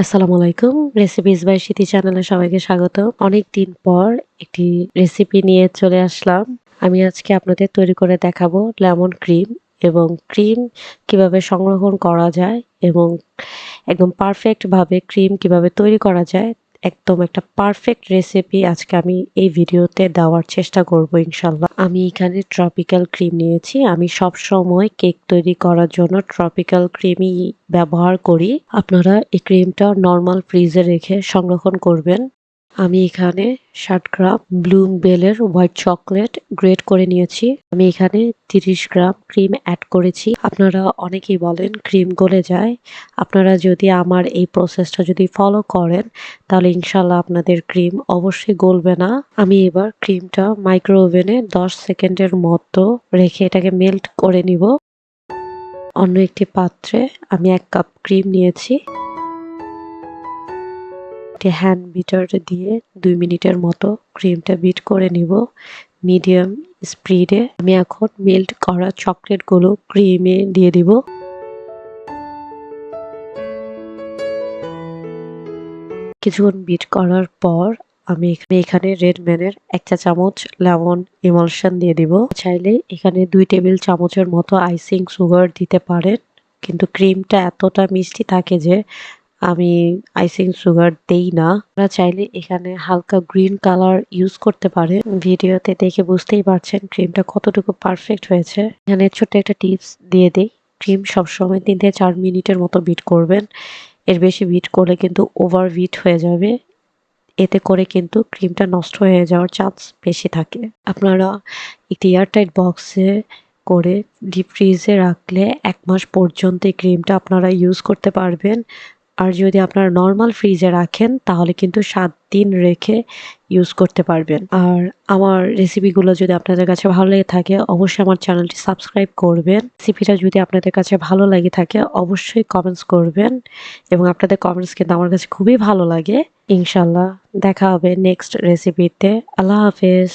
আসসালামু আলাইকুম। Recipes by Shetty চ্যানেলে সবাইকে স্বাগত। অনেকদিন পর একটি রেসিপি নিয়ে চলে আসলাম। আমি আজকে আপনাদের তৈরি করে দেখাবো লেমন ক্রিম এবং ক্রিম কিভাবে সংরক্ষণ করা যায় এবং একদম পারফেক্ট ভাবে ক্রিম কিভাবে তৈরি করা যায়। একদম একটা পারফেক্ট রেসিপি আজকে আমি এই ভিডিওতে দেওয়ার চেষ্টা করব ইনশাল্লাহ। আমি এখানে ট্রপিক্যাল ক্রিম নিয়েছি। আমি সবসময় কেক তৈরি করার জন্য ট্রপিক্যাল ক্রিমই ব্যবহার করি। আপনারা এই ক্রিমটা নরমাল ফ্রিজে রেখে সংরক্ষণ করবেন। আমি এখানে 60 গ্রাম ব্লুম বেলের হোয়াইট চকলেট গ্রেট করে নিয়েছি। আমি এখানে 30 গ্রাম ক্রিম অ্যাড করেছি। আপনারা অনেকেই বলেন ক্রিম গলে যায়। আপনারা যদি আমার এই প্রসেসটা যদি ফলো করেন তাহলে ইনশাল্লাহ আপনাদের ক্রিম অবশ্যই গলবে না। আমি এবার ক্রিমটা মাইক্রো ওভেনে 10 সেকেন্ডের মতো রেখে এটাকে মেল্ট করে নিব। অন্য একটি পাত্রে আমি 1 কাপ ক্রিম নিয়েছি। হ্যান্ড বিটার দিয়ে 2 মিনিটের মতো ক্রিমটা বিট করে নিব মিডিয়াম স্পিডে। আমি এখন মেল্ট করা চকলেটগুলো ক্রিমে দিয়ে দিব। কিছুক্ষণ বিট করার পর আমি এখানে রেড ম্যানের 1 চা চামচ লেমন ইমালশন দিয়ে দিব। চাইলে এখানে 2 টেবিল চামচের মতো আইসিং সুগার দিতে পারেন, কিন্তু ক্রিমটা এতটা মিষ্টি থাকে যে আমি আইসিং সুগার দেই না। আপনারা চাইলে এখানে হালকা গ্রিন কালার ইউজ করতে পারেন। ভিডিওতে দেখে বুঝতেই পারছেন ক্রিমটা কতটুকু পারফেক্ট হয়েছে। এখানে ছোট্ট একটা টিপস দিয়ে দিই, ক্রিম সবসময় 3 থেকে 4 মিনিটের মতো বিট করবেন। এর বেশি বিট করলে কিন্তু ওভার বিট হয়ে যাবে। এতে করে কিন্তু ক্রিমটা নষ্ট হয়ে যাওয়ার চান্স বেশি থাকে। আপনারা একটি এয়ারটাইট বক্সে করে ডিপ ফ্রিজে রাখলে 1 মাস পর্যন্ত এই ক্রিমটা আপনারা ইউজ করতে পারবেন। আর যদি আপনারা নর্মাল ফ্রিজে রাখেন তাহলে কিন্তু 7 দিন রেখে ইউজ করতে পারবেন। আর আমার রেসিপিগুলো যদি আপনাদের কাছে ভালো লেগে থাকে অবশ্যই আমার চ্যানেলটি সাবস্ক্রাইব করবেন। রেসিপিটা যদি আপনাদের কাছে ভালো লেগে থাকে অবশ্যই কমেন্টস করবেন এবং আপনাদের কমেন্টস কিন্তু আমার কাছে খুবই ভালো লাগে। ইনশাল্লাহ দেখা হবে নেক্সট রেসিপিতে। আল্লাহ হাফেজ।